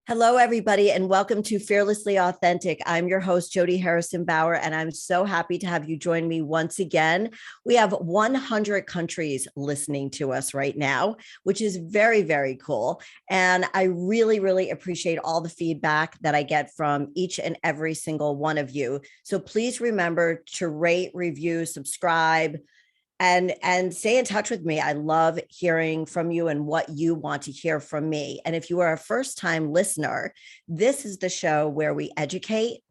Hello, everybody, and welcome to Fearlessly Authentic. I'm your host, Jody Harrison Bauer, and I'm so happy to have you join me once again. We have 100 countries listening to us right now, which is very, very cool. And I really, really appreciate all the feedback that I get from each and every single one of you. So please remember to rate, review, subscribe, and stay in touch with me. I love hearing from you and what you want to hear from me. And if you are a first-time listener, this is the show where we educate,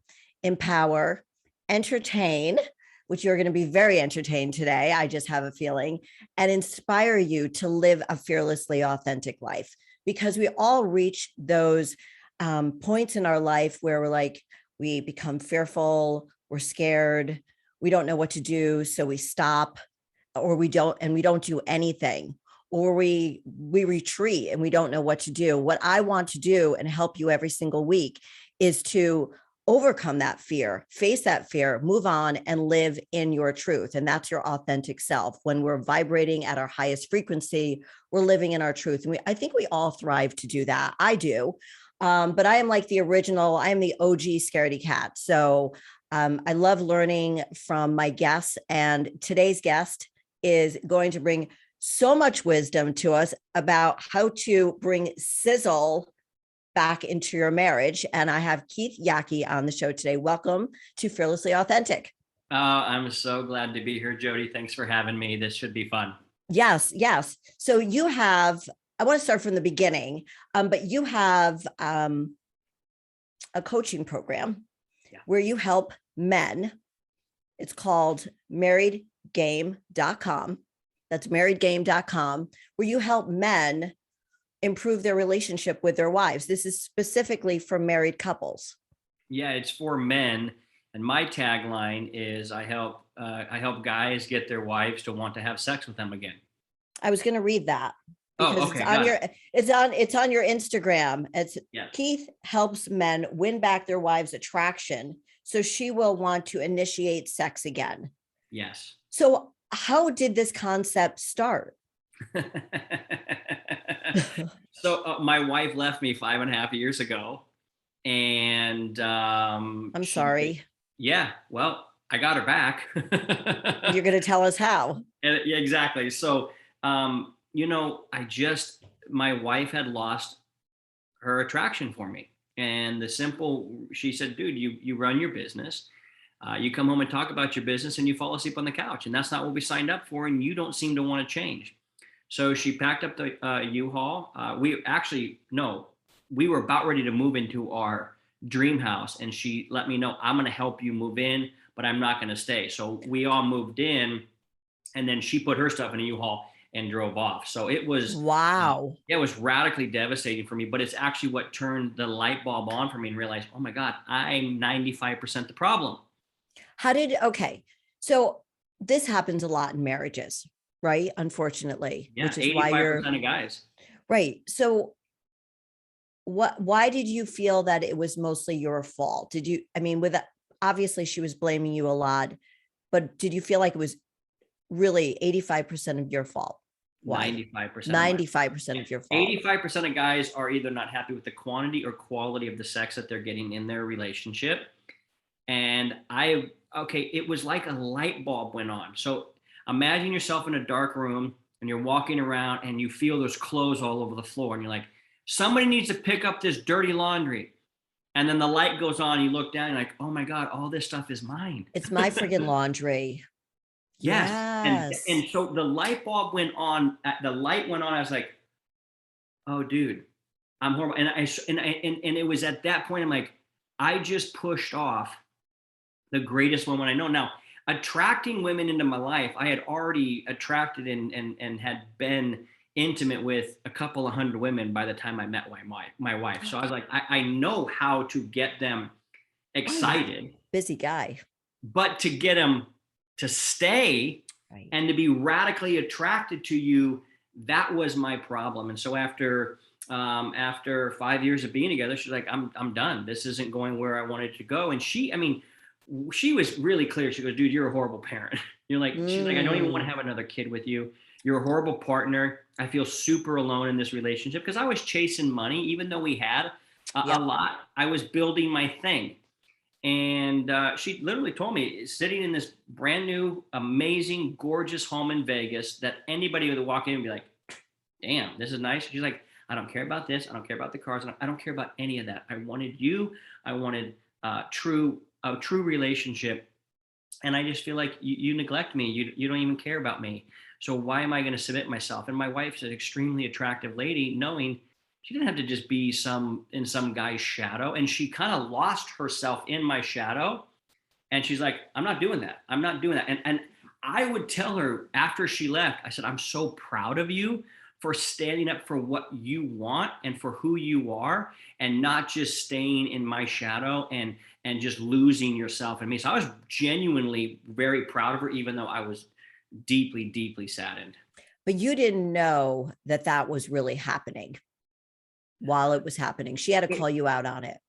empower, entertain, which you're going to be very entertained today, I just have a feeling, and inspire you to live a fearlessly authentic life. Because we all reach those points in our life where we're like, we become fearful, we're scared, we don't know what to do, so we stop, or we don't do anything, or we retreat and we don't know what to do. What I want to do and help you every single week is to overcome that fear, face that fear, move on, and live in your truth. And that's your authentic self. When we're vibrating at our highest frequency, we're living in our truth. And I think we all thrive to do that. I do. But I am like the original, I am the OG scaredy cat. So I love learning from my guests, and today's guest is going to bring so much wisdom to us about how to bring sizzle back into your marriage. And I have Keith Yackey on the show today. Welcome to Fearlessly Authentic. I'm so glad to be here, Jody. Thanks for having me. This should be fun. Yes. So you have, I want to start from the beginning, but you have a coaching program where you help men. It's called marriedgame.com. That's marriedgame.com, where you help men improve their relationship with their wives. This is specifically for married couples. Yeah, it's for men. And my tagline is I help guys get their wives to want to have sex with them again. I was going to read that because okay, it's on your Instagram. It's Keith helps men win back their wives' attraction so she will want to initiate sex again. Yes. So how did this concept start? So my wife left me 5.5 years ago, and I'm sorry. Yeah, well, I got her back. You're going to tell us how? Yeah, exactly. So, my wife had lost her attraction for me. And she said, dude, you run your business. You come home and talk about your business and you fall asleep on the couch. And that's not what we signed up for. And you don't seem to want to change. So she packed up the U-Haul. We were about ready to move into our dream house. And she let me know, I'm going to help you move in, but I'm not going to stay. So we all moved in, and then she put her stuff in a U-Haul and drove off. So it was, wow. It was radically devastating for me, but it's actually what turned the light bulb on for me and realized, oh my God, I'm 95% the problem. Okay. So this happens a lot in marriages, right? Unfortunately, yeah, which is 85% of guys. Right. So why did you feel that it was mostly your fault? Obviously she was blaming you a lot, but did you feel like it was really 85% of your fault? Why? 95%. 95% of your fault. 85% of guys are either not happy with the quantity or quality of the sex that they're getting in their relationship. And it was like a light bulb went on. So imagine yourself in a dark room and you're walking around and you feel there's clothes all over the floor. And you're like, somebody needs to pick up this dirty laundry. And then the light goes on, you look down, and you're like, oh my God, all this stuff is mine. It's my friggin' laundry. Yes. And so the light bulb went on. The light went on. I was like, "Oh, dude, I'm horrible." And it was at that point I'm like, I just pushed off the greatest woman I know. Now, attracting women into my life, I had already attracted and had been intimate with a couple of hundred women by the time I met my wife. So I was like, I know how to get them excited. Busy guy. But to get them to stay and to be radically attracted to you, that was my problem. And so after 5 years of being together, she's like, I'm done. This isn't going where I wanted to go. And she was really clear. She goes, dude, you're a horrible parent. She's like, I don't even want to have another kid with you. You're a horrible partner. I feel super alone in this relationship because I was chasing money, even though we had a Yep. lot. I was building my thing. And she literally told me, sitting in this brand new, amazing, gorgeous home in Vegas, that anybody would walk in and be like, damn, this is nice. She's like, I don't care about this. I don't care about the cars. I don't care about any of that. I wanted you. I wanted a true relationship. And I just feel like you neglect me. You don't even care about me. So why am I going to submit myself? And my wife's an extremely attractive lady, knowing she didn't have to just be in some guy's shadow. And she kind of lost herself in my shadow. And she's like, I'm not doing that. I'm not doing that. And I would tell her after she left, I said, I'm so proud of you for standing up for what you want and for who you are, and not just staying in my shadow and just losing yourself in me. So I was genuinely very proud of her, even though I was deeply, deeply saddened. But you didn't know that that was really happening while it was happening. She had to call you out on it.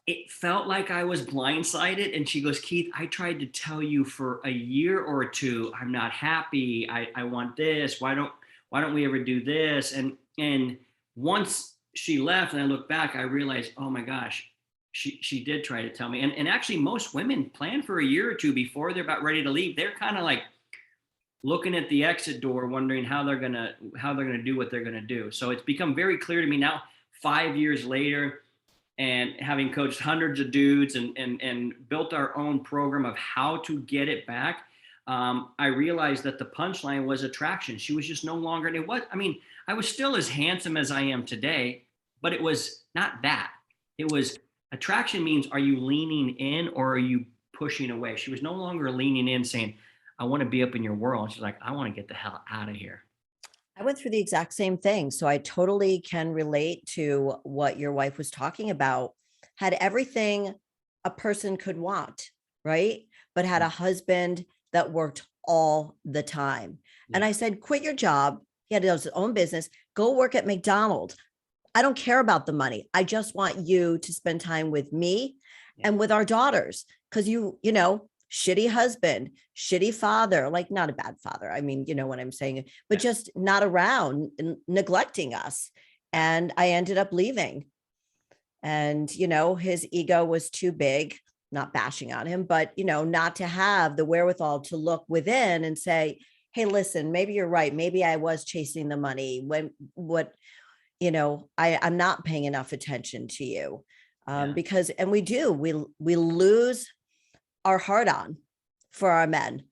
It felt like I was blindsided. And she goes, Keith, I tried to tell you for a year or two, I'm not happy. I want this. Why don't we ever do this? And once she left and I look back, I realized, oh my gosh, she did try to tell me. And actually most women plan for a year or two before they're about ready to leave. They're kind of like looking at the exit door, wondering how they're gonna do what they're gonna do. So it's become very clear to me now, 5 years later, and having coached hundreds of dudes and built our own program of how to get it back. I realized that the punchline was attraction. She was just no longer, and it was, I mean, I was still as handsome as I am today, but it was not that. It was attraction means, are you leaning in or are you pushing away? She was no longer leaning in saying, I want to be up in your world. She's like, I want to get the hell out of here. I went through the exact same thing. So I totally can relate to what your wife was talking about. Had everything a person could want, right? But had a husband that worked all the time. And Yeah. I said, quit your job. He had his own business. Go work at McDonald's. I don't care about the money. I just want you to spend time with me and with our daughters. Cause you know, shitty husband, shitty father, like not a bad father. I mean, you know what I'm saying, but just not around and neglecting us. And I ended up leaving. And, you know, his ego was too big, not bashing on him, but, you know, not to have the wherewithal to look within and say, hey, listen, maybe you're right. Maybe I was chasing the money you know, I'm not paying enough attention to you. Because, and we lose our heart on for our men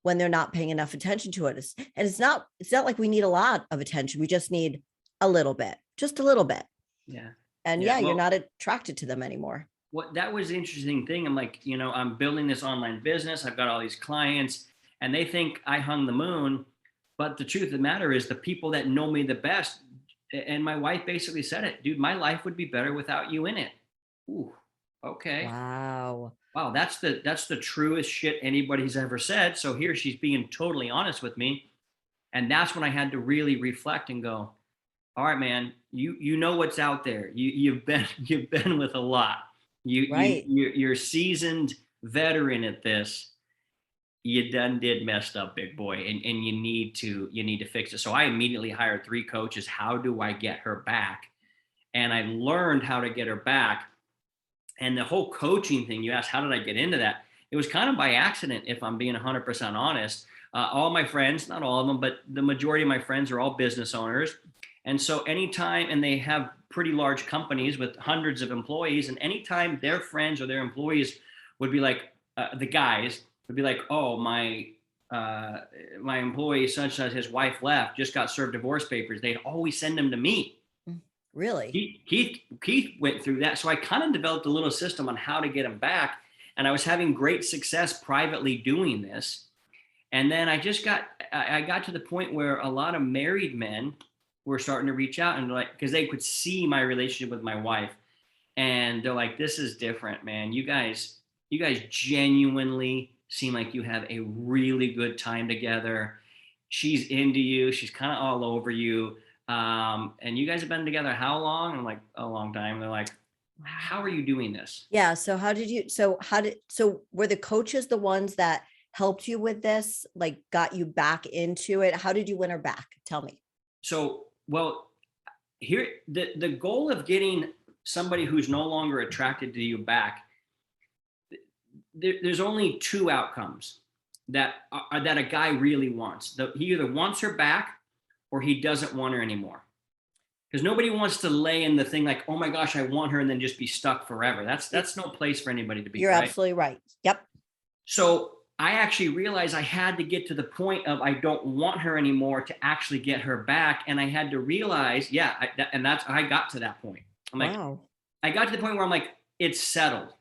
when they're not paying enough attention to us. And it's not like we need a lot of attention. We just need a little bit, just a little bit. Yeah. And Yeah. you're not attracted to them anymore. What that was the interesting thing. I'm like, you know, I'm building this online business. I've got all these clients and they think I hung the moon. But the truth of the matter is the people that know me the best, and my wife basically said it, dude, my life would be better without you in it. Ooh, okay. Wow. Wow, that's the truest shit anybody's ever said. So here she's being totally honest with me. And that's when I had to really reflect and go, all right, man, you know what's out there. You've been with a lot. Right. You're seasoned veteran at this. You done did messed up, big boy, and you need to fix it. So I immediately hired 3 coaches. How do I get her back? And I learned how to get her back. And the whole coaching thing, you asked, how did I get into that? It was kind of by accident, if I'm being 100% honest. All my friends, not all of them, but the majority of my friends are all business owners. And so anytime, and they have pretty large companies with hundreds of employees, and anytime their friends or their employees would be like, the guys would be like, oh, my employee, such as his wife left, just got served divorce papers, they'd always send them to me. Really? Keith went through that. So I kind of developed a little system on how to get him back. And I was having great success privately doing this. And then I got to the point where a lot of married men were starting to reach out and like, because they could see my relationship with my wife. And they're like, this is different, man. You guys genuinely seem like you have a really good time together. She's into you. She's kind of all over you. And you guys have been together how long? I'm like, a long time. They're like, how are you doing this? Yeah. So were the coaches the ones that helped you with this, like got you back into it? How did you win her back? Tell me. So, well, here, the goal of getting somebody who's no longer attracted to you back, there's only two outcomes that that a guy really wants. He either wants her back or he doesn't want her anymore. Because nobody wants to lay in the thing like, oh my gosh, I want her, and then just be stuck forever. That's no place for anybody to be. You're right? absolutely right. Yep. So I actually realized I had to get to the point of I don't want her anymore to actually get her back. And I had to realize, I got to that point. I'm like, Wow. I got to the point where I'm like, it's settled.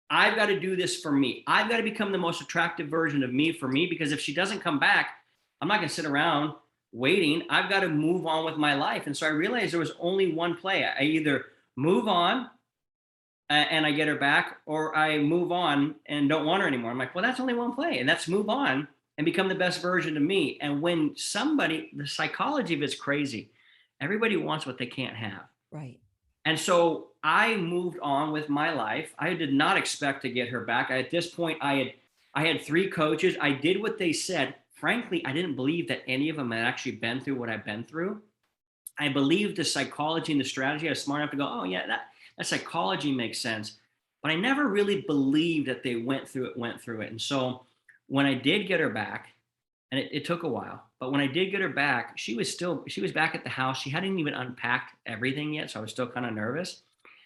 I've got to do this for me. I've got to become the most attractive version of me for me, because if she doesn't come back, I'm not going to sit around waiting. I've got to move on with my life. And so I realized there was only one play. I either move on and I get her back, or I move on and don't want her anymore. I'm like, well, that's only one play, and that's move on and become the best version of me. And when the psychology of it's crazy. Everybody wants what they can't have. Right. And so I moved on with my life. I did not expect to get her back. At this point, I had 3 coaches. I did what they said. Frankly, I didn't believe that any of them had actually been through what I've been through. I believed the psychology and the strategy. I was smart enough to go, oh yeah, that psychology makes sense. But I never really believed that they went through it. And so when I did get her back, and it took a while, but when I did get her back, she was back at the house. She hadn't even unpacked everything yet. So I was still kind of nervous.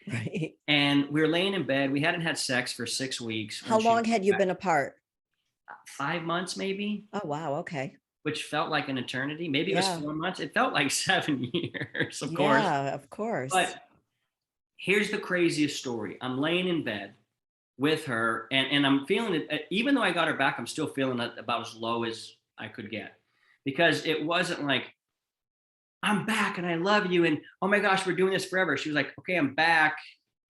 Right. And we were laying in bed. We hadn't had sex for 6 weeks. How long had you been apart? 5 months, maybe. Oh, wow. Okay. Which felt like an eternity. Maybe it was Yeah. 4 months. It felt like 7 years, of course. Yeah, of course. But here's the craziest story. I'm laying in bed with her, and I'm feeling it. Even though I got her back, I'm still feeling it about as low as I could get, because it wasn't like, I'm back and I love you, and oh my gosh, we're doing this forever. She was like, okay, I'm back,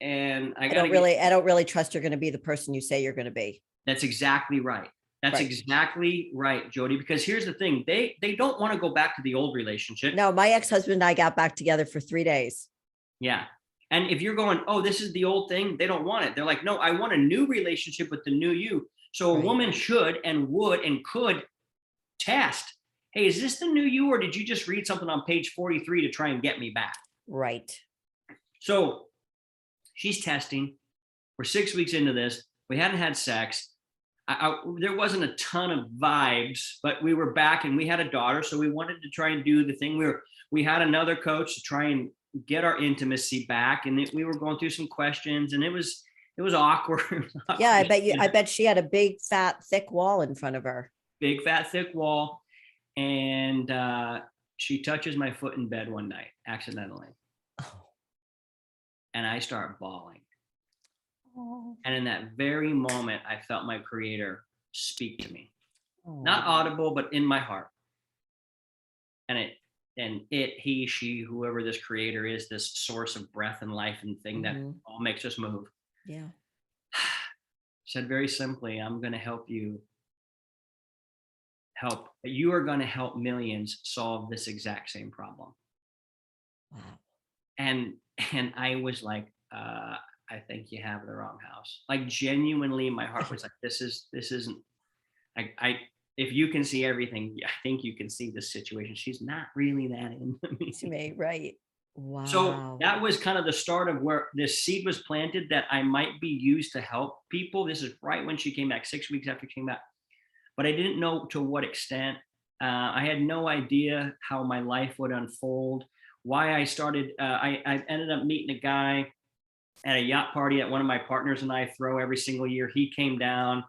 and I don't really trust you're going to be the person you say you're going to be. That's exactly right. That's Right. exactly right, Jody. Because here's the thing: they don't want to go back to the old relationship. No, my ex-husband and I got back together for 3 days. Yeah. And if you're going, oh, this is the old thing, they don't want it. They're like, no, I want a new relationship with the new you. So a Right. woman should and would and could test. Hey, is this the new you, or did you just read something on page 43 to try and get me back? Right. So she's testing. We're 6 weeks into this. We hadn't had sex. There wasn't a ton of vibes, but we were back, and we had a daughter. So we wanted to try and do the thing. We had another coach to try and get our intimacy back. And we were going through some questions, and it was awkward. Yeah, I bet she had a big, fat, thick wall in front of her. Big, fat, thick wall. And she touches my foot in bed one night, accidentally. Oh. And I start bawling. Oh. And in that very moment, I felt my creator speak to me. Oh. Not audible, but in my heart. And he, she, whoever this creator is, this source of breath and life and thing that all makes us move. Yeah. Said very simply, I'm going to help you. You are going to help millions solve this exact same problem. Wow. And I was like, I think you have the wrong house. Like, genuinely, my heart was like, this isn't, if you can see everything, I think you can see this situation. She's not really that into me. Right. Wow. So that was kind of the start of where this seed was planted, that I might be used to help people. This is right when she came back, 6 weeks after she came back. But I didn't know to what extent. I had no idea how my life would unfold. Why I started, I ended up meeting a guy at a yacht party that one of my partners and I throw every single year. He came down.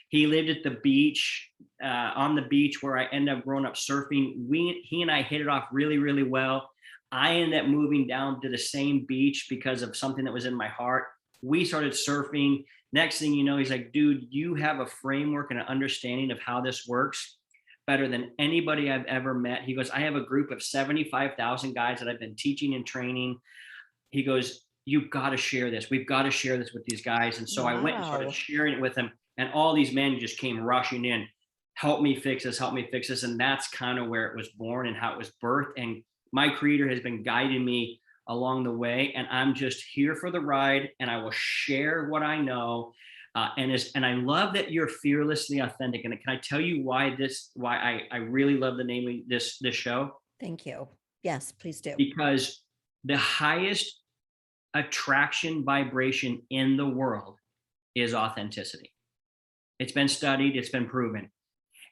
He lived at the beach, on the beach where I ended up growing up surfing. He and I hit it off really, really well. I ended up moving down to the same beach because of something that was in my heart. We started surfing. Next thing you know, he's like, dude, you have a framework and an understanding of how this works better than anybody I've ever met. He goes, I have a group of 75,000 guys that I've been teaching and training. He goes, you've got to share this. We've got to share this with these guys. And so I went and started sharing it with them. And all these men just came rushing in. Help me fix this. Help me fix this. And that's kind of where it was born and how it was birthed. And my creator has been guiding me along the way, and I'm just here for the ride, and I will share what I know. And I love that you're fearlessly authentic. And can I tell you why I really love the name of this show? Thank you. Yes, please do. Because the highest attraction vibration in the world is authenticity. It's been studied, it's been proven.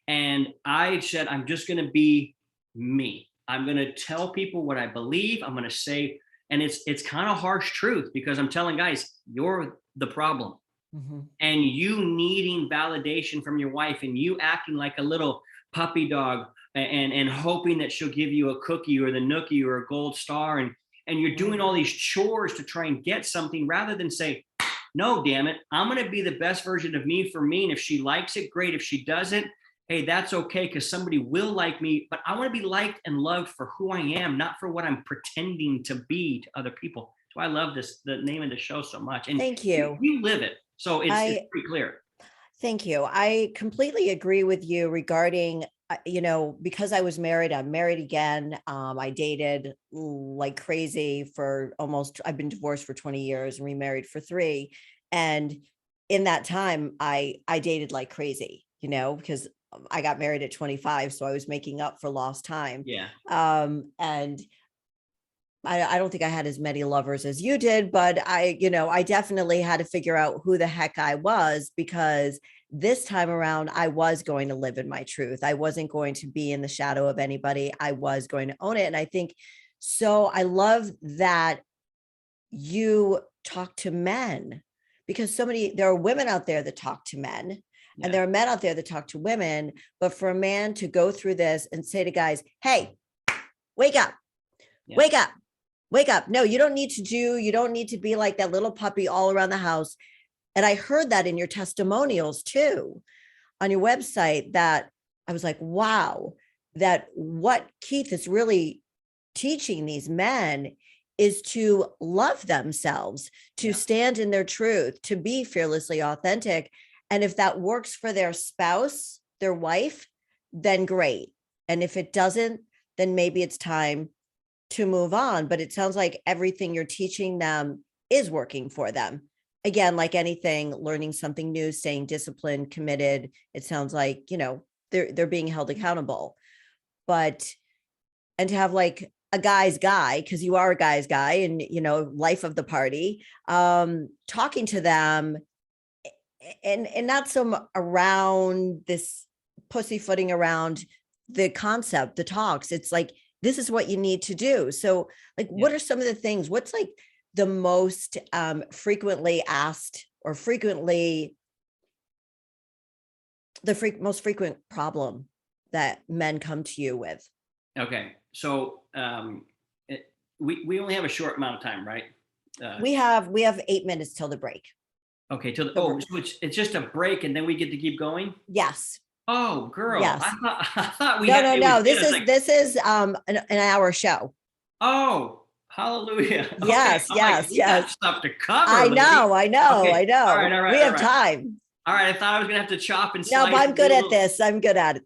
And I said, I'm just going to be me. I'm going to tell people what I believe. I'm going to say, and it's kind of harsh truth, because I'm telling guys, you're the problem. Mm-hmm. And you needing validation from your wife, and you acting like a little puppy dog, and hoping that she'll give you a cookie or the nookie or a gold star, and you're doing all these chores to try and get something, rather than say, no, damn it, I'm going to be the best version of me for me. And if she likes it, great. If she doesn't, hey, that's okay, because somebody will like me. But I want to be liked and loved for who I am, not for what I'm pretending to be to other people. So I love the name of the show so much. And Thank you. you live it. So it's pretty clear. Thank you. I completely agree with you regarding, because I was married, I'm married again. I dated like crazy I've been divorced for 20 years and remarried for 3. And in that time, I dated like crazy, because I got married at 25. So I was making up for lost time. Yeah. And I don't think I had as many lovers as you did, but I definitely had to figure out who the heck I was, because this time around, I was going to live in my truth. I wasn't going to be in the shadow of anybody. I was going to own it. And I think, so I love that you talk to men, because there are women out there that talk to men. Yeah. And there are men out there that talk to women. But for a man to go through this and say to guys, hey, wake up, Yeah. wake up. Wake up. No, you don't need to be like that little puppy all around the house. And I heard that in your testimonials too, on your website, that I was like, wow, that what Keith is really teaching these men is to love themselves, to stand in their truth, to be fearlessly authentic. And if that works for their spouse, their wife, then great. And if it doesn't, then maybe it's time to move on. But it sounds like everything you're teaching them is working for them. Again, like anything, learning something new, staying disciplined, committed. It sounds like, they're being held accountable. And to have like a guy's guy, because you are a guy's guy and, life of the party, talking to them and not some around this pussyfooting around the concept, the talks. It's like, this is what you need to do. So like, what are some of the things, what's like the most frequently asked or most frequent problem that men come to you with? Okay. So we only have a short amount of time, right? We have 8 minutes till the break. Okay. So it's just a break and then we get to keep going? Yes. Oh, girl. Yes. I thought we No. This is an hour show. Oh, hallelujah. Yes, okay. Yes. We got stuff to cover. I know. Okay. All right. We have time. All right. I thought I was going to have to chop and No, slice. but I'm good at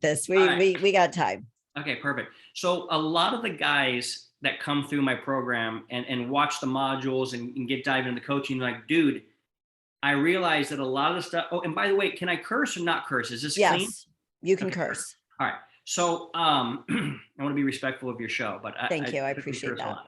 this. We got time. Okay, perfect. So a lot of the guys that come through my program and watch the modules and get diving into the coaching, like, dude, I realize that a lot of the stuff. Oh, and by the way, can I curse or not curse? Is this clean? Yes, you can curse. All right. So I want to be respectful of your show, but Thank you. I appreciate that.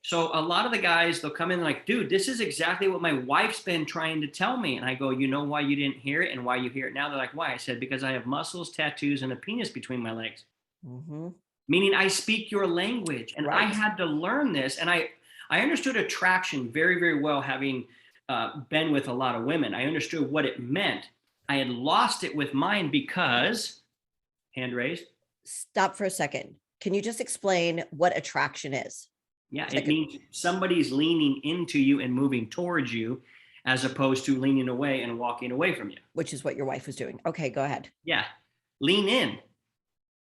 So a lot of the guys, they'll come in like, dude, this is exactly what my wife's been trying to tell me. And I go, you know why you didn't hear it and why you hear it now? They're like, why? I said, because I have muscles, tattoos, and a penis between my legs. Mm-hmm. Meaning I speak your language. And I had to learn this. And I understood attraction very, very well, having been with a lot of women. I understood what it meant. I had lost it with mine because, hand raised. Stop for a second. Can you just explain what attraction is? Yeah, it means somebody's leaning into you and moving towards you, as opposed to leaning away and walking away from you. Which is what your wife was doing. Okay, go ahead. Yeah, lean in.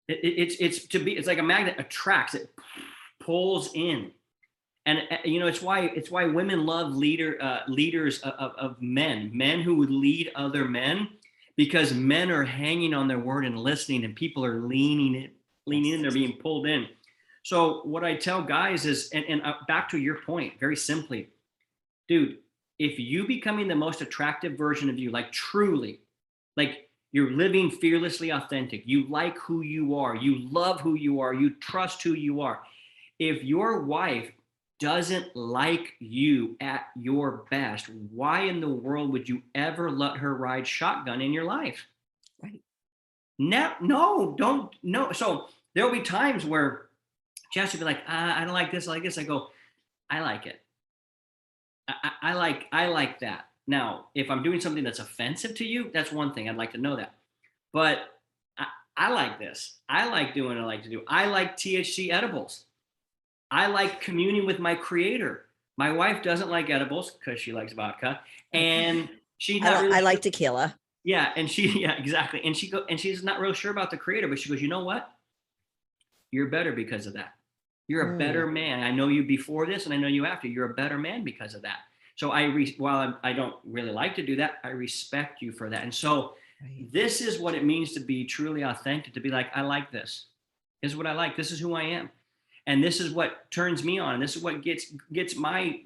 It's like a magnet attracts. It pulls in, and it's why women love leaders of men who would lead other men, because men are hanging on their word and listening, and people are leaning in. They're being pulled in. So what I tell guys is, and back to your point, very simply, dude, if you becoming the most attractive version of you, like truly, like you're living fearlessly authentic, you like who you are, you love who you are, you trust who you are. If your wife doesn't like you at your best, why in the world would you ever let her ride shotgun in your life? Right. No, no, don't, no. So there'll be times where Jess will be like, I don't like this, I like this. I go, I like it. I like that. Now, if I'm doing something that's offensive to you, that's one thing. I'd like to know that. But I, I like this. I like doing what I like to do. I like THC edibles. I like communing with my creator. My wife doesn't like edibles because she likes vodka, and she's not really I sure. like tequila. Yeah, and yeah, exactly. And she's not real sure about the creator, but she goes, you know what? You're better because of that. You're a better Mm, man. I know you before this, and I know you after. You're a better man because of that. So while I don't really like to do that, I respect you for that. And so right. this is what it means to be truly authentic. To be like, I like this. This is what I like. This is who I am, and this is what turns me on. This is what gets my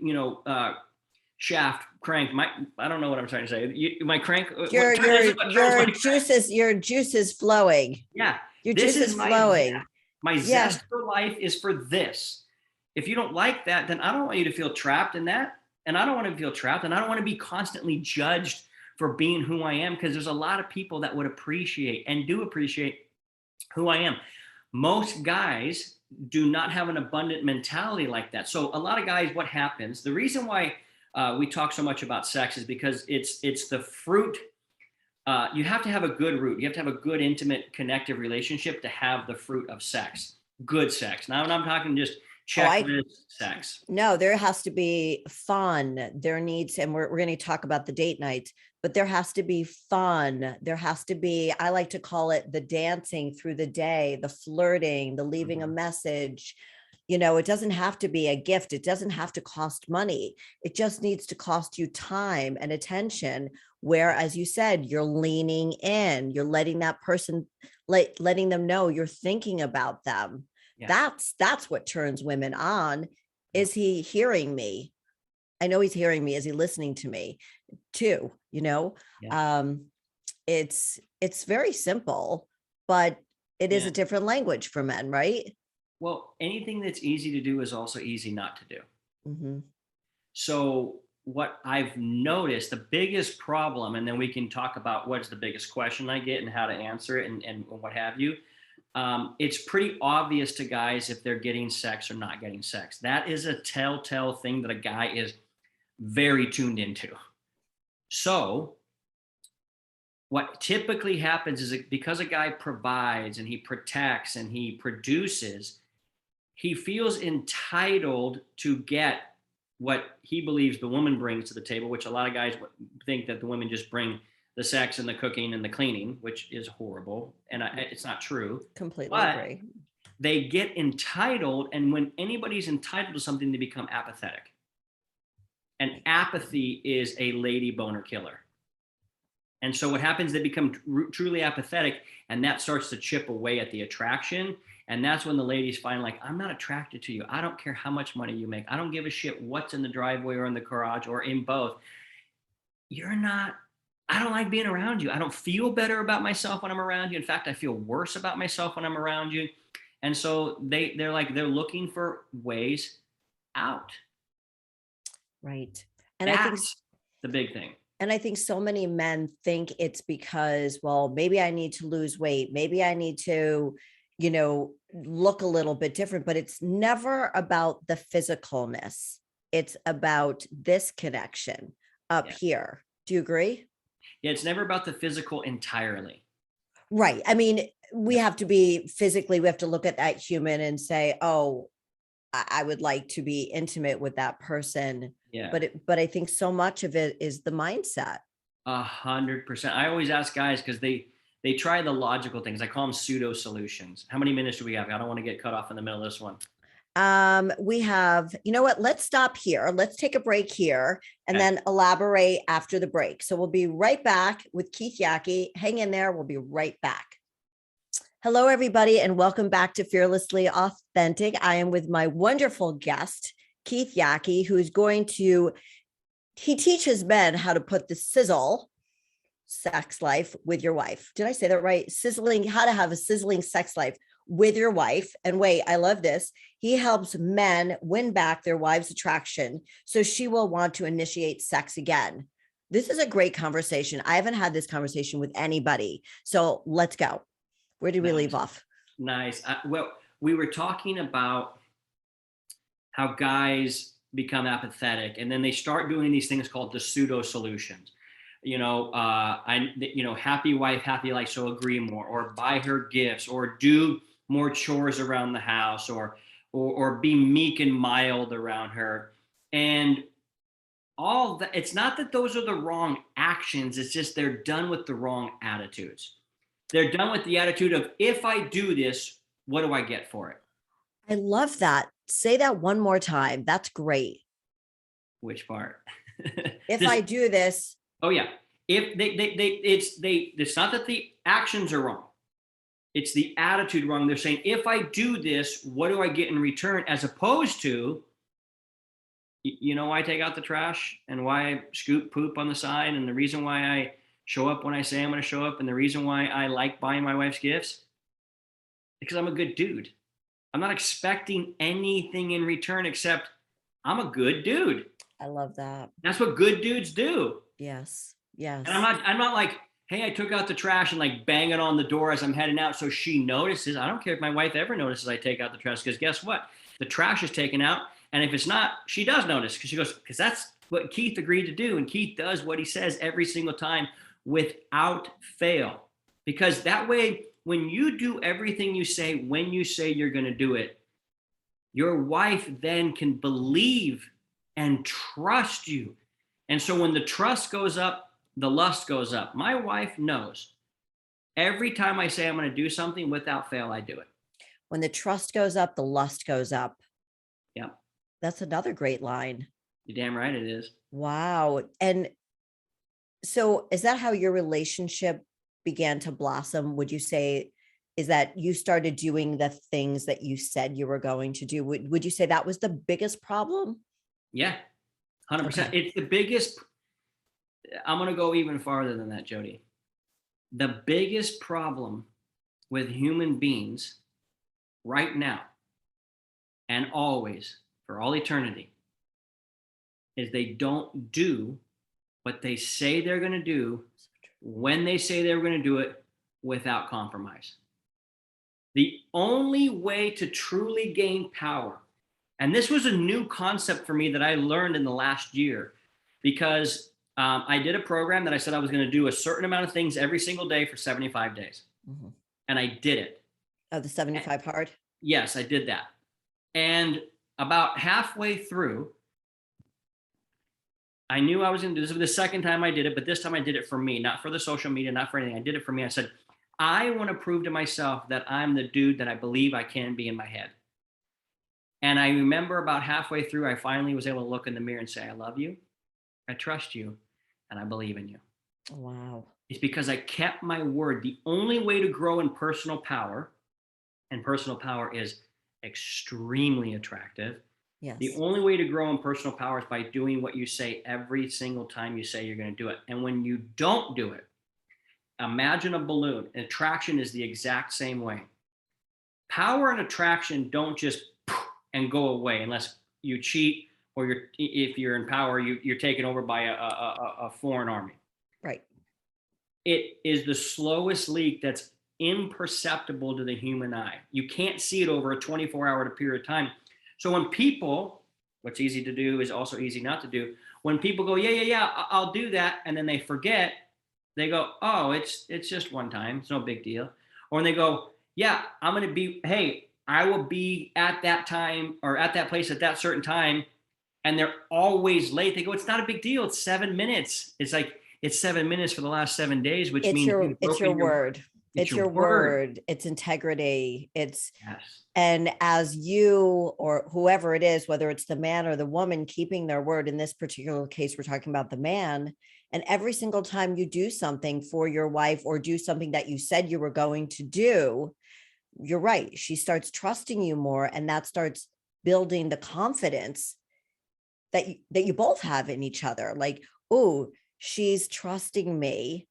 shaft cranked. I don't know what I'm trying to say. My crank. This is what turns my Your juices flowing. yeah. Your This juice is is flowing. my Yeah. zest for life is for this. If you don't like that, then I don't want you to feel trapped in that. And I don't want to feel trapped. And I don't want to be constantly judged for being who I am, because there's a lot of people that would appreciate and do appreciate who I am. Most guys do not have an abundant mentality like that. So a lot of guys, what happens, the reason why we talk so much about sex is because it's the fruit. You have to have a good root. You have to have a good, intimate, connective relationship to have the fruit of sex, good sex. Now, I'm talking just checklist sex. No, there has to be fun. There needs, and we're going to talk about the date nights, but there has to be fun. There has to be, I like to call it the dancing through the day, the flirting, the leaving a message. It doesn't have to be a gift. It doesn't have to cost money. It just needs to cost you time and attention. Where, as you said, you're leaning in, you're letting that person, letting them know you're thinking about them. Yeah. That's what turns women on. Is he hearing me? I know he's hearing me. Is he listening to me too? Yeah. It's very simple, but it is Yeah. a different language for men, right? Well, anything that's easy to do is also easy not to do. Mm-hmm. So what I've noticed, the biggest problem, and then we can talk about what's the biggest question I get and how to answer it and what have you. It's pretty obvious to guys if they're getting sex or not getting sex. That is a telltale thing that a guy is very tuned into. So what typically happens is that because a guy provides and he protects and he produces, he feels entitled to get what he believes the woman brings to the table, which a lot of guys think that the women just bring the sex and the cooking and the cleaning, which is horrible. And it's not true. Completely But agree. they get entitled. And when anybody's entitled to something, they become apathetic. And apathy is a lady boner killer. And so what happens, they become truly apathetic, and that starts to chip away at the attraction. And that's when the ladies find, like, I'm not attracted to you. I don't care how much money you make. I don't give a shit what's in the driveway or in the garage or in both. You're not, I don't like being around you. I don't feel better about myself when I'm around you. In fact, I feel worse about myself when I'm around you. And so they're looking for ways out. Right. And I think That's the big thing. And I think so many men think it's because, well, maybe I need to lose weight. Maybe I need to, look a little bit different, but it's never about the physicalness. It's about this connection up Yeah. here. Do you agree? Yeah, it's never about the physical entirely. Right. I mean, we have to be physically, we have to look at that human and say, oh, I would like to be intimate with that person. Yeah. But I think so much of it is the mindset. 100%. I always ask guys because they try the logical things. I call them pseudo solutions. How many minutes do we have? I don't want to get cut off in the middle of this one. We have, you know what? Let's stop here. Let's take a break here and Okay. then elaborate after the break. So we'll be right back with Keith Yackey. Hang in there. We'll be right back. Hello, everybody, and welcome back to Fearlessly Authentic. I am with my wonderful guest, Keith Yackey, he teaches men how to put the sizzle sex life with your wife. Did I say that right? How to have a sizzling sex life with your wife. And wait, I love this. He helps men win back their wives' attraction so she will want to initiate sex again. This is a great conversation. I haven't had this conversation with anybody. So let's go. Where did we leave off? Nice. Well, we were talking about how guys become apathetic and then they start doing these things called the pseudo solutions. Happy wife, happy life. So agree more, or buy her gifts, or do more chores around the house, or be meek and mild around her. And all that, it's not that those are the wrong actions. It's just they're done with the wrong attitudes. They're done with the attitude of, if I do this, what do I get for it? I love that. Say that one more time. That's great. Which part? If I do this. Oh yeah. If it's not that the actions are wrong. It's the attitude wrong. They're saying, if I do this, what do I get in return? As opposed to, why I take out the trash and why I scoop poop on the side, and the reason why I show up when I say I'm going to show up, and the reason why I like buying my wife's gifts, because I'm a good dude. I'm not expecting anything in return except I'm a good dude. I love that. That's what good dudes do. Yes. Yes. And I'm not like, hey, I took out the trash and like bang it on the door as I'm heading out so she notices. I don't care if my wife ever notices I take out the trash, because guess what? The trash is taken out. And if it's not, she does notice, because she goes, because that's what Keith agreed to do. And Keith does what he says every single time without fail. Because that way, when you do everything you say, when you say you're going to do it, your wife then can believe and trust you. And so when the trust goes up, the lust goes up. My wife knows every time I say I'm going to do something, without fail, I do it. When the trust goes up, the lust goes up. Yep. That's another great line. You're damn right it is. Wow. And so is that how your relationship began to blossom? Would you say, is that you started doing the things that you said you were going to do? Would you say that was the biggest problem? Yeah, 100%. Okay. It's the biggest. I'm going to go even farther than that, Jody. The biggest problem with human beings right now and always for all eternity is they don't do what they say they're going to do when they say they're going to do it without compromise. The only way to truly gain power, and this was a new concept for me that I learned in the last year, because I did a program that I said I was going to do a certain amount of things every single day for 75 days. Mm-hmm. And I did it. Oh, the 75 hard? Yes, I did that. And about halfway through, I knew I was going to do this. This was the second time I did it, but this time I did it for me, not for the social media, not for anything. I did it for me. I said, I want to prove to myself that I'm the dude that I believe I can be in my head. And I remember about halfway through, I finally was able to look in the mirror and say, I love you, I trust you, and I believe in you. Wow. It's because I kept my word. The only way to grow in personal power, and personal power is extremely attractive. Yes. The only way to grow in personal power is by doing what you say every single time you say you're going to do it. And when you don't do it, imagine a balloon. Attraction is the exact same way. Power and attraction don't just and go away unless you cheat, or if you're in power, you're taken over by a foreign army. Right. It is the slowest leak that's imperceptible to the human eye. You can't see it over a 24-hour period of time. So when people, what's easy to do is also easy not to do. When people go, yeah, I'll do that, and then they forget, they go, oh, it's just one time. It's no big deal. Or when they go, yeah, I'm going to be, hey, I will be at that time or at that place at that certain time, and they're always late. They go, it's not a big deal. It's 7 minutes. It's like, it's 7 minutes for the last 7 days, which means it's your word. It's your word. It's integrity. It's, yes. And as you or whoever it is, whether it's the man or the woman keeping their word, in this particular case, we're talking about the man. And every single time you do something for your wife or do something that you said you were going to do, you're right. She starts trusting you more, and that starts building the confidence that you both have in each other. Like, oh, she's trusting me.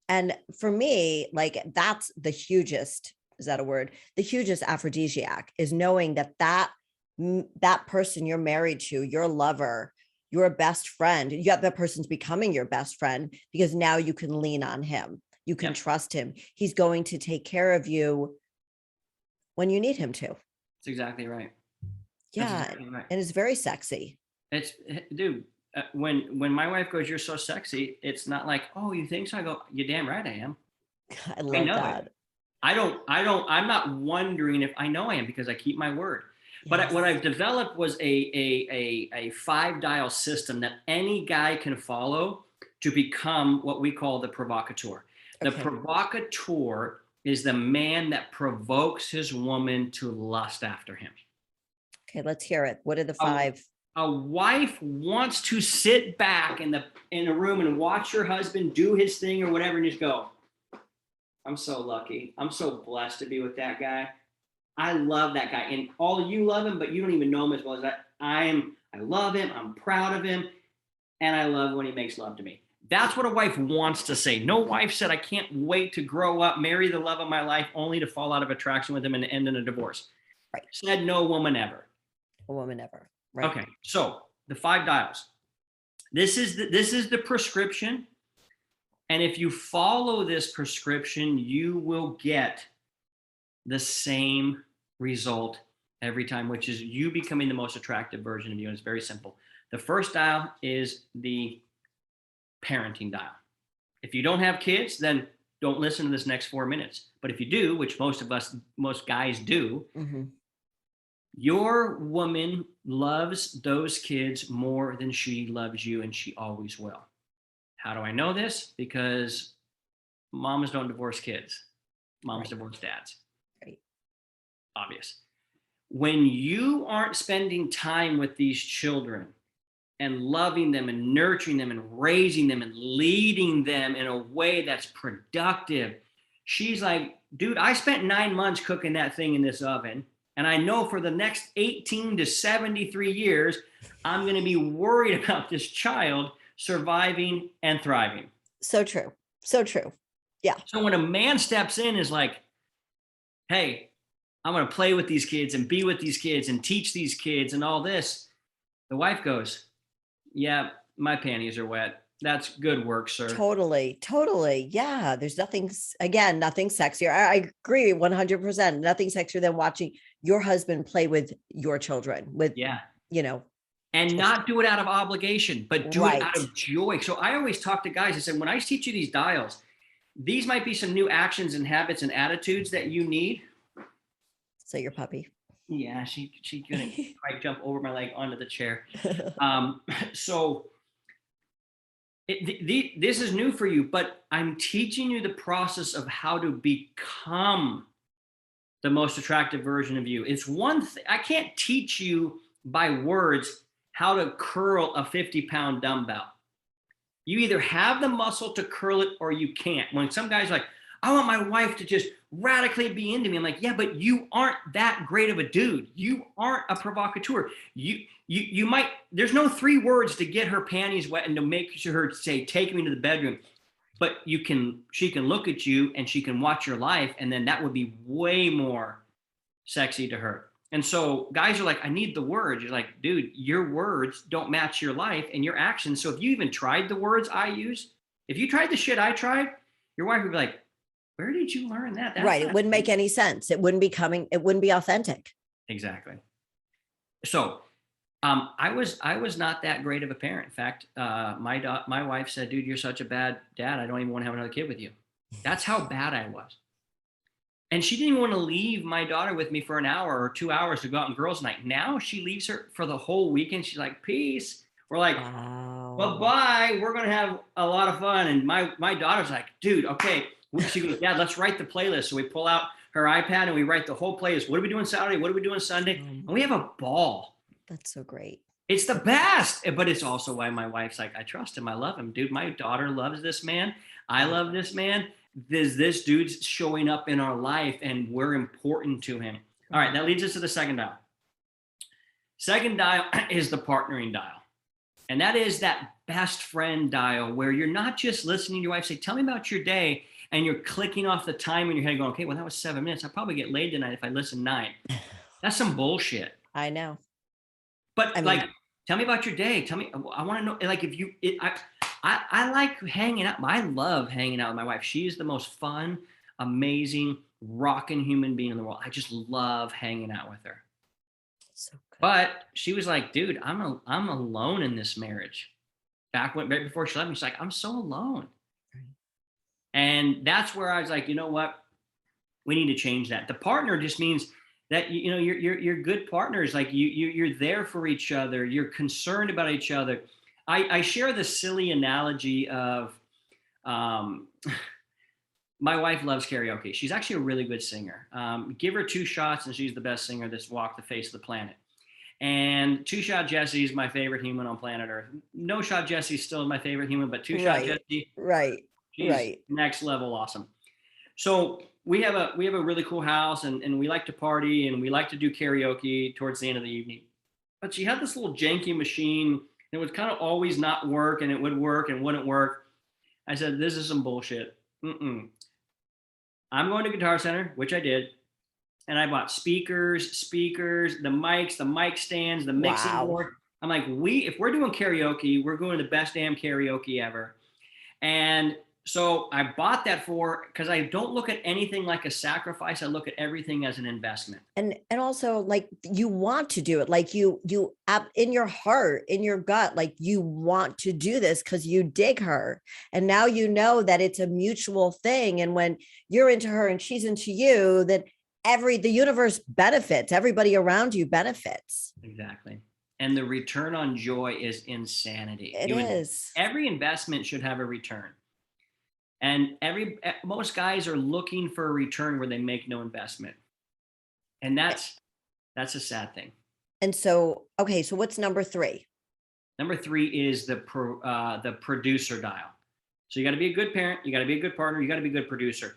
And for me, like, that's the hugest that a word? The hugest aphrodisiac is knowing that that person you're married to, your lover, your best friend, that person's becoming your best friend because now you can lean on him. You can trust him. He's going to take care of you when you need him to. That's exactly right. Yeah. Exactly right. And it's very sexy. It's, dude, when my wife goes, "You're so sexy," it's not like, "Oh, you think so?" I go, "You're damn right I am." I love that. It. I'm not wondering if I know I am because I keep my word. Yes. But what I've developed was a 5-dial system that any guy can follow to become what we call the provocateur. The provocateur is the man that provokes his woman to lust after him. Okay, let's hear it. What are the 5? A wife wants to sit back in a room and watch her husband do his thing or whatever and just go, "I'm so lucky. I'm so blessed to be with that guy. I love that guy." And all of you love him, but you don't even know him as well as that. I love him. I'm proud of him. And I love when he makes love to me. That's what a wife wants to say. No wife said, "I can't wait to grow up, marry the love of my life, only to fall out of attraction with him and end in a divorce." Right. Said no woman ever. A woman ever. Right. Okay. So the 5 dials. This is the prescription. And if you follow this prescription, you will get the same result every time, which is you becoming the most attractive version of you. And it's very simple. The first dial is the parenting dial. If you don't have kids, then don't listen to this next 4 minutes. But if you do, which most guys do, your woman loves those kids more than she loves you, and she always will. How do I know this? Because moms don't divorce kids. Moms divorce dads. Right. Obvious. When you aren't spending time with these children and loving them and nurturing them and raising them and leading them in a way that's productive, she's like, "Dude, I spent 9 months cooking that thing in this oven. And I know for the next 18 to 73 years, I'm going to be worried about this child surviving and thriving." So true. So true. Yeah. So when a man steps in is like, "Hey, I'm going to play with these kids and be with these kids and teach these kids and all this," the wife goes, "Yeah, my panties are wet. That's good work, sir." Totally. Totally. Yeah. There's nothing sexier. I agree 100%. Nothing sexier than watching your husband play with your children with, and not do it out of obligation, but do it out of joy. So I always talk to guys. I said, when I teach you these dials, these might be some new actions and habits and attitudes that you need. So your puppy. Yeah, she's gonna try jump over my leg onto the chair. So this is new for you, but I'm teaching you the process of how to become the most attractive version of you. It's one thing. I can't teach you by words how to curl a 50-pound dumbbell. You either have the muscle to curl it or you can't. When some guys are like, "I want my wife to just radically be into me," I'm like, "Yeah, but you aren't that great of a dude. You aren't a provocateur. You might, there's no 3 words to get her panties wet and to make her say, 'Take me to the bedroom.' But she can look at you and she can watch your life, and then that would be way more sexy to her." And so guys are like, "I need the words." You're like, "Dude, your words don't match your life and your actions. So if you even tried the words I use, if you tried the shit I tried, your wife would be like, 'Where did you learn that?'" Right. It wouldn't make any sense. It wouldn't be authentic. Exactly. So I was not that great of a parent. In fact, my wife said, "Dude, you're such a bad dad. I don't even want to have another kid with you." That's how bad I was. And she didn't even want to leave my daughter with me for an hour or 2 hours to go out on girls' night. Now she leaves her for the whole weekend. She's like, "Peace." We're like, wow. "Bye-bye. We're going to have a lot of fun." And my daughter's like, "Dude, okay." She goes, "Dad, let's write the playlist." So we pull out her iPad and we write the whole playlist. What are we doing Saturday? What are we doing Sunday? And we have a ball. That's so great. It's the best. But it's also why my wife's like, "I trust him. I love him. Dude, my daughter loves this man. I love this man. This dude's showing up in our life and we're important to him." All right, that leads us to the second dial. Second dial is the partnering dial. And that is that best friend dial where you're not just listening to your wife say, "Tell me about your day." and you're clicking off the time in your head going, okay, well, that was 7 minutes. I'll probably get laid tonight if I listen 9. That's some bullshit. I know. But I mean, like, tell me about your day. Tell me, I want to know, like, if you, I like hanging out. I love hanging out with my wife. She is the most fun, amazing, rocking human being in the world. I just love hanging out with her. so good. But she was like, dude, I'm alone in this marriage. Right before she left me, she's like, I'm so alone. And that's where I was like, you know what? We need to change that. The partner just means that you're good partners. Like you're there for each other. You're concerned about each other. I share the silly analogy of my wife loves karaoke. She's actually a really good singer. Give her 2 shots and she's the best singer that's walked the face of the planet. And 2 Shot Jessie is my favorite human on planet Earth. No Shot Jessie is still my favorite human, but 2 Shot Jessie, she's next level awesome. So we have a really cool house, and we like to party, and we like to do karaoke towards the end of the evening. But she had this little janky machine that would kind of always not work, and it would work and wouldn't work. I said, this is some bullshit. I'm going to Guitar Center, which I did. And I bought speakers, the mics, the mic stands, the mixing board. I'm like, if we're doing karaoke, we're doing the best damn karaoke ever. And so I bought that because I don't look at anything like a sacrifice. I look at everything as an investment. And also, like, you want to do it, like you in your heart, in your gut, like you want to do this because you dig her. And now you know that it's a mutual thing. And when you're into her and she's into you, that the universe benefits, everybody around you benefits. Exactly. And the return on joy is insanity. It is. Every investment should have a return. And most guys are looking for a return where they make no investment. And that's a sad thing. And so, okay, so what's number 3? Number 3 is the producer dial. So you got to be a good parent, you got to be a good partner, you got to be a good producer.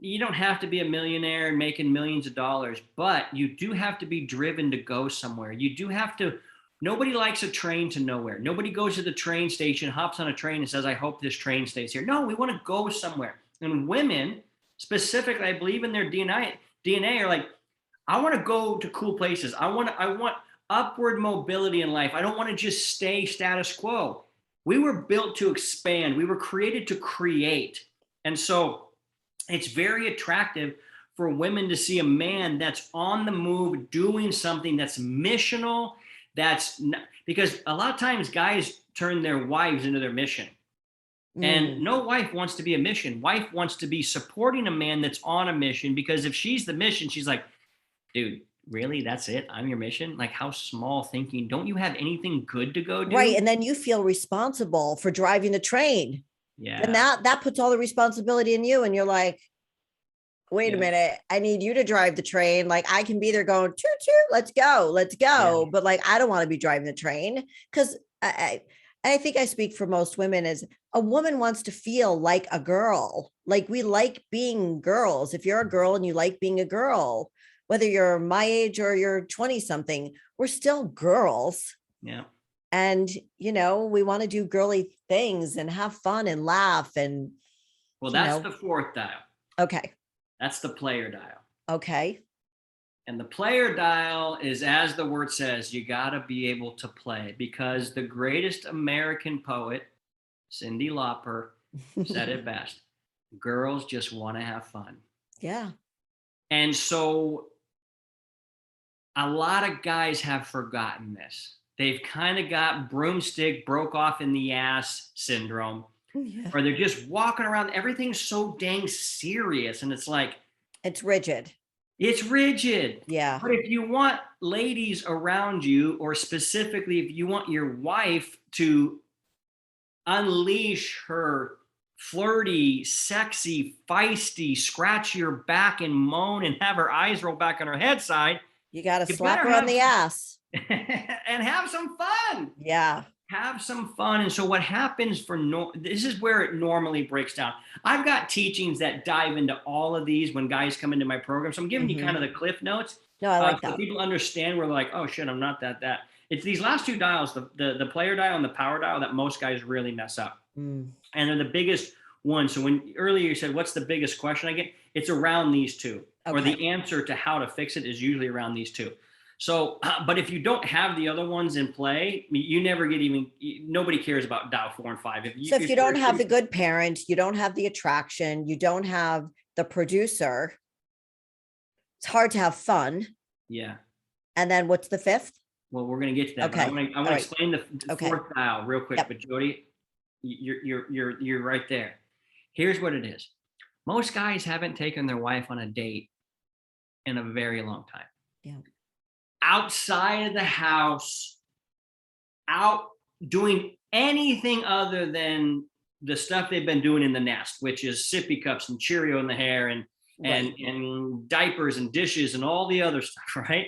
You don't have to be a millionaire and making millions of dollars, but you do have to be driven to go somewhere. You do have to. Nobody likes a train to nowhere. Nobody goes to the train station, hops on a train and says, I hope this train stays here. No, we want to go somewhere. And women specifically, I believe in their DNA are like, I want to go to cool places. I want upward mobility in life. I don't want to just stay status quo. We were built to expand. We were created to create. And so it's very attractive for women to see a man that's on the move, doing something that's missional. Because a lot of times guys turn their wives into their mission. And no wife wants to be a mission. Wife wants to be supporting a man that's on a mission, because if she's the mission, she's like, dude, really? That's it? I'm your mission? Like, how small thinking. Don't you have anything good to go do? Right. And then you feel responsible for driving the train. Yeah. And that puts all the responsibility in you. And you're like, wait a minute, I need you to drive the train. Like, I can be there going, toot, toot, let's go. Yeah. But like, I don't want to be driving the train, because I think I speak for most women, as a woman wants to feel like a girl. Like, we like being girls. If you're a girl and you like being a girl, whether you're my age or you're 20 something, we're still girls. Yeah. And, we want to do girly things and have fun and laugh. And well, that's the 4th dial. Okay. That's the player dial. Okay. And the player dial is, as the word says, you got to be able to play, because the greatest American poet, Cyndi Lauper, said it best. Girls just want to have fun. Yeah. And so a lot of guys have forgotten this. They've kind of got broomstick broke off in the ass syndrome. Yeah. Or they're just walking around. Everything's so dang serious. And it's like, it's rigid. It's rigid. Yeah. But if you want ladies around you, or specifically if you want your wife to unleash her flirty, sexy, feisty, scratch your back and moan and have her eyes roll back on her head side, you got to slap her on the ass and have some fun. Yeah. Have some fun. And so what happens this is where it normally breaks down. I've got teachings that dive into all of these when guys come into my program. So I'm giving you kind of the cliff notes. No, I like that. So people understand where they're like, oh shit, I'm not that. It's these last 2 dials, the player dial and the power dial, that most guys really mess up. And they're the biggest one. So when earlier you said, what's the biggest question I get? It's around these two, or the answer to how to fix it is usually around these two. So, but if you don't have the other ones in play, you never get nobody cares about Dow 4 and 5. If you don't have the good parent, you don't have the attraction, you don't have the producer, it's hard to have fun. Yeah. And then what's the fifth? Well, we're going to get to that. Okay. But I want to explain the fourth Dow real quick. Yep. But Jody, you're right there. Here's what it is. Most guys haven't taken their wife on a date in a very long time. Yeah. Outside of the house, out doing anything other than the stuff they've been doing in the nest, which is sippy cups and Cheerio in the hair and diapers and dishes and all the other stuff, right?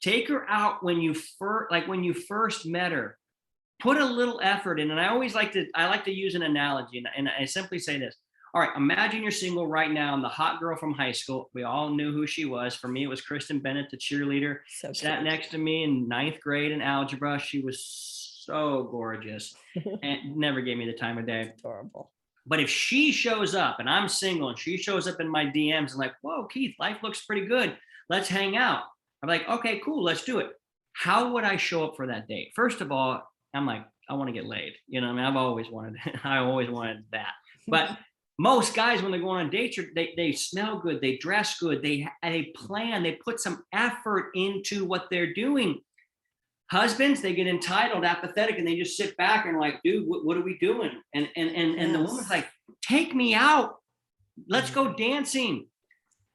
Take her out when you first met her. Put a little effort in. And I like to use an analogy, and I simply say this. All right, imagine you're single right now and the hot girl from high school. We all knew who she was. For me, it was Kristen Bennett, the cheerleader. Sat next to me in 9th grade in algebra. She was so gorgeous and never gave me the time of day. Adorable. But if she shows up and I'm single and she shows up in my DMs and like, whoa, Keith, life looks pretty good. Let's hang out. I'm like, okay, cool, let's do it. How would I show up for that date? First of all, I'm like, I want to get laid. You know, I mean, I always wanted that. But most guys, when they're going on dates, they smell good, they dress good, they plan, they put some effort into what they're doing. Husbands, they get entitled, apathetic, and they just sit back and like, dude, what are we doing? And the woman's like, take me out, let's go dancing.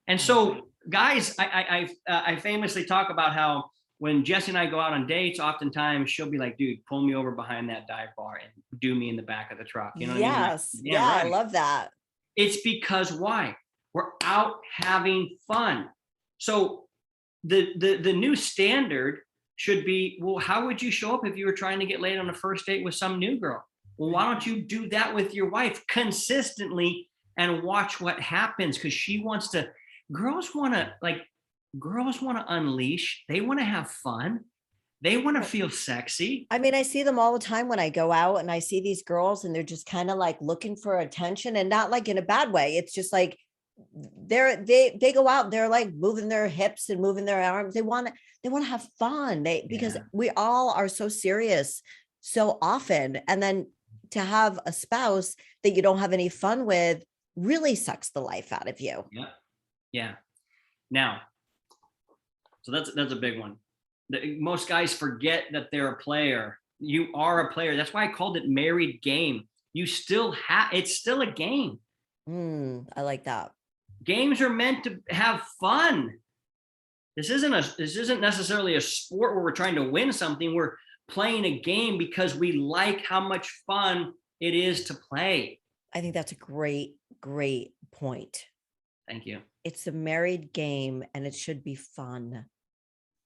And so, guys, I famously talk about how when Jesse and I go out on dates, oftentimes she'll be like, dude, pull me over behind that dive bar and do me in the back of the truck. You know what I mean? Like, yeah, right. I love that. It's because why? We're out having fun. So the new standard should be, well, how would you show up if you were trying to get laid on a first date with some new girl? Well, why don't you do that with your wife consistently and watch what happens? Because girls want to unleash. They want to have fun. They want to feel sexy. I mean, I see them all the time when I go out and I see these girls and they're just kind of like looking for attention, and not like in a bad way. It's just like they go out, they're like moving their hips and moving their arms. They want to have fun. Because we all are so serious so often. And then to have a spouse that you don't have any fun with really sucks the life out of you. Yeah. Yeah. Now, so that's a big one. Most guys forget that they're a player. You are a player. That's why I called it married game. It's still a game. I like that. Games are meant to have fun. This isn't necessarily a sport where we're trying to win something. We're playing a game because we like how much fun it is to play. I think that's a great point. Thank you. It's a married game and it should be fun.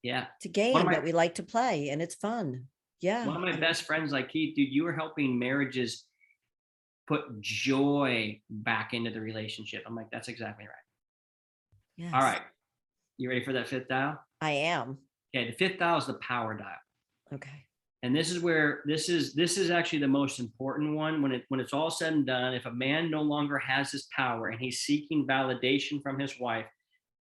Yeah. It's a game that we like to play and it's fun. Yeah. One of my best friends, like Keith, dude, you were helping marriages put joy back into the relationship. I'm like, that's exactly right. Yes. All right. You ready for that fifth dial? I am. Okay. The fifth dial is the power dial. Okay. And this is where this is actually the most important one. When it's all said and done, if a man no longer has his power and he's seeking validation from his wife,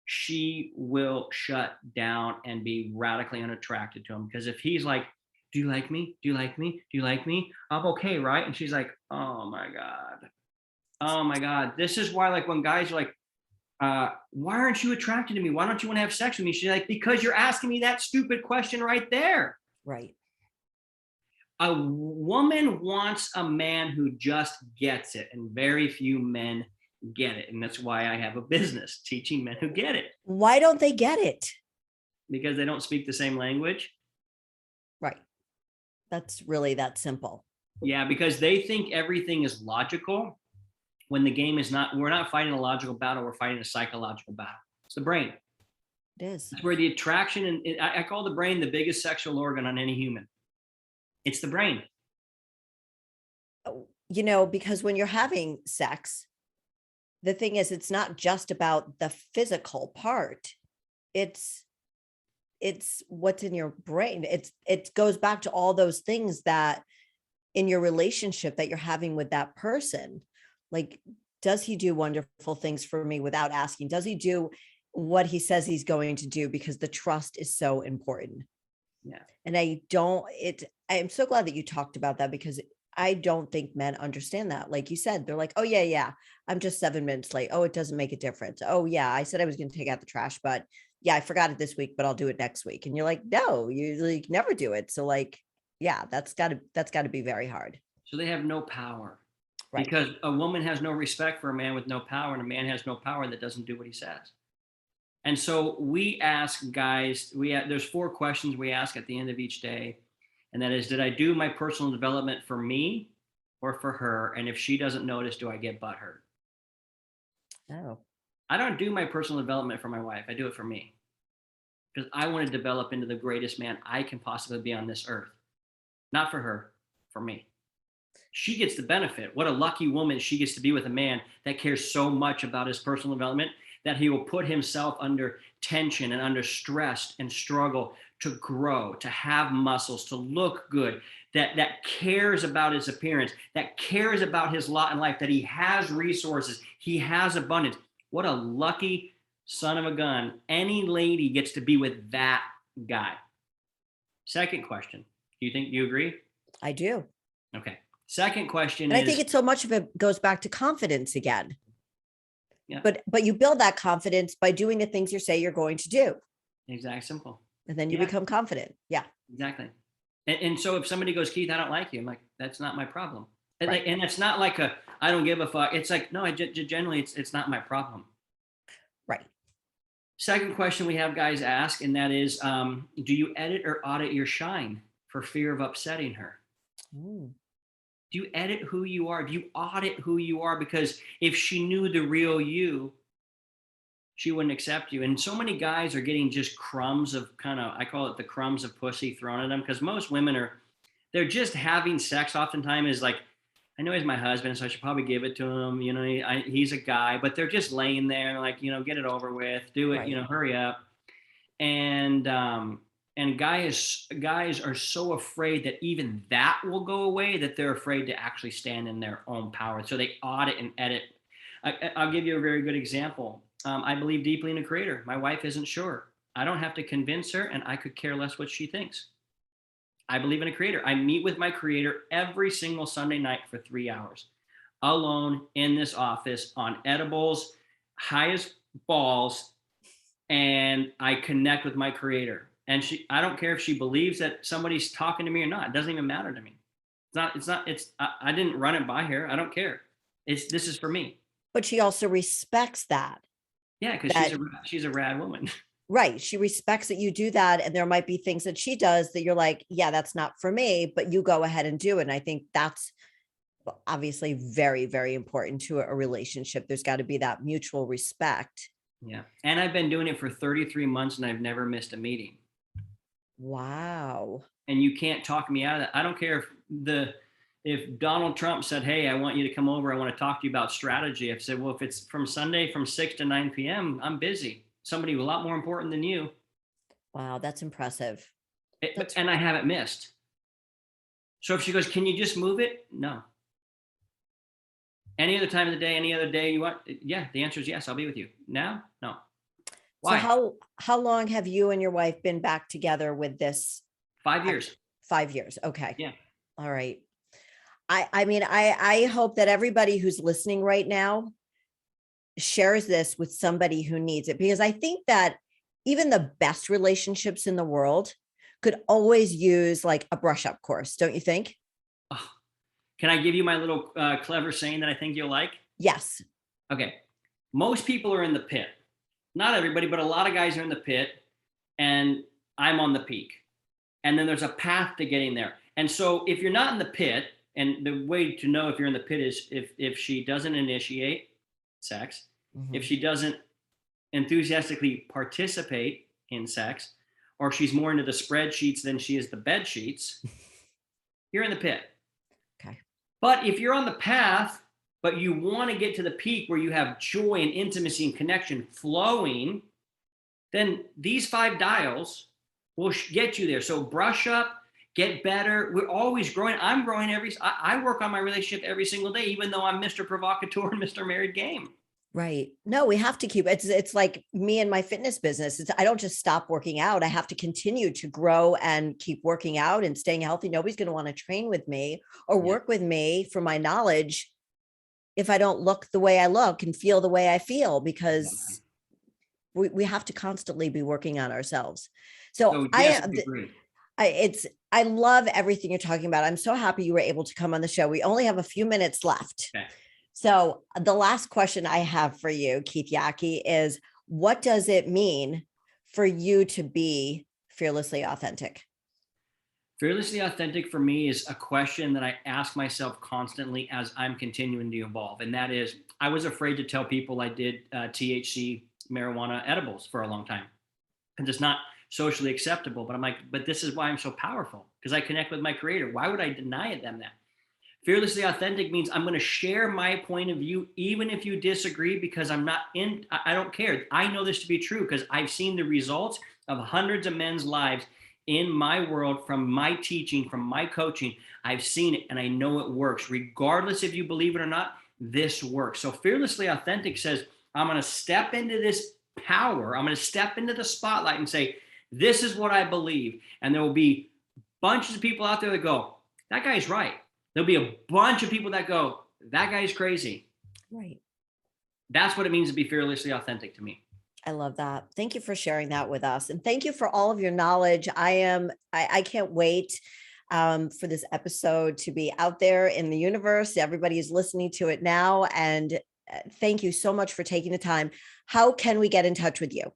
she will shut down and be radically unattracted to him. Because if he's like, do you like me? Do you like me? Do you like me? I'm okay, right? And she's like, oh my God. This is why, like, when guys are like, why aren't you attracted to me? Why don't you want to have sex with me? She's like, because you're asking me that stupid question right there. Right. A woman wants a man who just gets it, and very few men get it. And that's why I have a business teaching men who get it. Why don't they get it? Because they don't speak the same language. Right. That's really that simple. Yeah, because they think everything is logical when the game is not. We're not fighting a logical battle. We're fighting a psychological battle. It's the brain. It is. It's where the attraction, and I call the brain the biggest sexual organ on any human. It's the brain. You know, because when you're having sex, the thing is, it's not just about the physical part. It's what's in your brain. It goes back to all those things that in your relationship that you're having with that person. Like, does he do wonderful things for me without asking? Does he do what he says he's going to do? Because the trust is so important. Yeah. And I'm so glad that you talked about that, because I don't think men understand that. Like you said, they're like, oh yeah, I'm just 7 minutes late. Oh, it doesn't make a difference. Oh yeah, I said I was going to take out the trash, but yeah, I forgot it this week, but I'll do it next week. And you're like, no, you like never do it. So like, yeah, that's gotta be very hard. So they have no power, Right. because a woman has no respect for a man with no power, and a man has no power that doesn't do what he says. And so we ask guys, there's 4 questions we ask at the end of each day. And that is, did I do my personal development for me or for her? And if she doesn't notice, do I get butthurt? Oh, I don't do my personal development for my wife. I do it for me, because I want to develop into the greatest man I can possibly be on this earth. Not for her, for me. She gets the benefit. What a lucky woman she gets to be with a man that cares so much about his personal development that he will put himself under tension and under stress and struggle to grow, to have muscles, to look good, that cares about his appearance, that cares about his lot in life, that he has resources, he has abundance. What a lucky son of a gun. Any lady gets to be with that guy. Second question. Do you agree? I do. Okay. Second question And is, I think it's so much of it goes back to confidence again. yeah, But you build that confidence by doing the things you say you're going to do. exact simple. And then you Yeah, become confident. Yeah. exactly. And so if somebody goes, Keith, I don't like you, I'm like, that's not my problem. And, Right. and it's not like I don't give a fuck. It's like, no, generally it's not my problem. Right. Second question we have guys ask, and that is, do you edit or audit your shine for fear of upsetting her? Mm. Do you edit who you are? Do you audit who you are? Because if she knew the real you, she wouldn't accept you. And so many guys are getting just crumbs of I call it the crumbs of pussy thrown at them, because most women they're just having sex oftentimes is like, I know he's my husband, so I should probably give it to him. You know, he's a guy, but they're just laying there like, get it over with, do it, Right. hurry up. And guys are so afraid that even that will go away that they're afraid to actually stand in their own power. So they audit and edit. I'll give you a very good example. I believe deeply in a creator. My wife isn't sure. I don't have to convince her, and I could care less what she thinks. I believe in a creator. I meet with my creator every single Sunday night for 3 hours, alone in this office on edibles, high as balls, and I connect with my creator. And I don't care if she believes that somebody's talking to me or not. It doesn't even matter to me. I didn't run it by her. I don't care. This is for me. But she also respects that. Yeah, because she's a rad woman. Right. She respects that you do that. And there might be things that she does that you're like, yeah, that's not for me, but you go ahead and do it. And I think that's obviously very, very important to a relationship. There's got to be that mutual respect. Yeah. And I've been doing it for 33 months and I've never missed a meeting. Wow. And you can't talk me out of that. I don't care if Donald Trump said, hey, I want you to come over, I want to talk to you about strategy. I've said, well, if it's from Sunday from 6 to 9 p.m., I'm busy. Somebody a lot more important than you. Wow, that's impressive. And I haven't missed. So if she goes, can you just move it? No. Any other time of the day, any other day you want? Yeah, the answer is yes, I'll be with you. Now? No. Why? So how long have you and your wife been back together with this? 5 years. 5 years. Okay. Yeah. All right. I mean, I hope that everybody who's listening right now shares this with somebody who needs it, because I think that even the best relationships in the world could always use like a brush up course. Don't you think? Oh, can I give you my little clever saying that I think you'll like? Yes. Okay. Most people are in the pit. Not everybody, but a lot of guys are in the pit, and I'm on the peak. And then there's a path to getting there. And so if you're not in the pit, and the way to know if you're in the pit is if she doesn't initiate sex, if she doesn't enthusiastically participate in sex, or she's more into the spreadsheets than she is the bed sheets, you're in the pit. Okay. But if you're on the path, but you want to get to the peak where you have joy and intimacy and connection flowing, then these 5 dials will get you there. So brush up, get better. We're always growing. I'm growing I work on my relationship every single day, even though I'm Mr. Provocateur and Mr. Married Game. Right. No, we have to keep it's like me and my fitness business. I don't just stop working out. I have to continue to grow and keep working out and staying healthy. Nobody's going to want to train with me or work with me for my knowledge if I don't look the way I look and feel the way I feel, because we have to constantly be working on ourselves. So yes, I agree. I love everything you're talking about. I'm so happy you were able to come on the show. We only have a few minutes left. Okay. So the last question I have for you, Keith Yackey, is what does it mean for you to be fearlessly authentic? Fearlessly authentic for me is a question that I ask myself constantly as I'm continuing to evolve. And that is, I was afraid to tell people I did THC marijuana edibles for a long time. And it's not socially acceptable, but I'm like, but this is why I'm so powerful, because I connect with my creator. Why would I deny them that? Fearlessly authentic means I'm going to share my point of view, even if you disagree, because I don't care. I know this to be true because I've seen the results of hundreds of men's lives in my world, from my teaching, from my coaching. I've seen it and I know it works. Regardless if you believe it or not, this works. So fearlessly authentic says, I'm going to step into this power. I'm going to step into the spotlight and say, this is what I believe. And there will be bunches of people out there that go, that guy's right. There'll be a bunch of people that go, that guy's crazy. Right. That's what it means to be fearlessly authentic to me. I love that. Thank you for sharing that with us. And thank you for all of your knowledge. I can't wait for this episode to be out there in the universe. Everybody is listening to it now. And thank you so much for taking the time. How can we get in touch with you?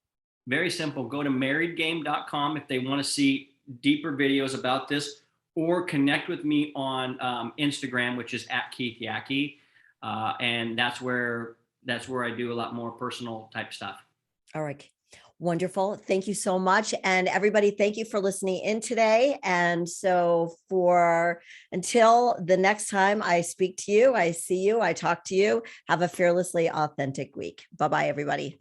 Very simple. Go to marriedgame.com if they want to see deeper videos about this, or connect with me on Instagram, which is @Keith Yackey. And that's where I do a lot more personal type stuff. All right. Wonderful. Thank you so much. And everybody, thank you for listening in today. And so until the next time I speak to you, I see you, I talk to you, have a fearlessly authentic week. Bye-bye, everybody.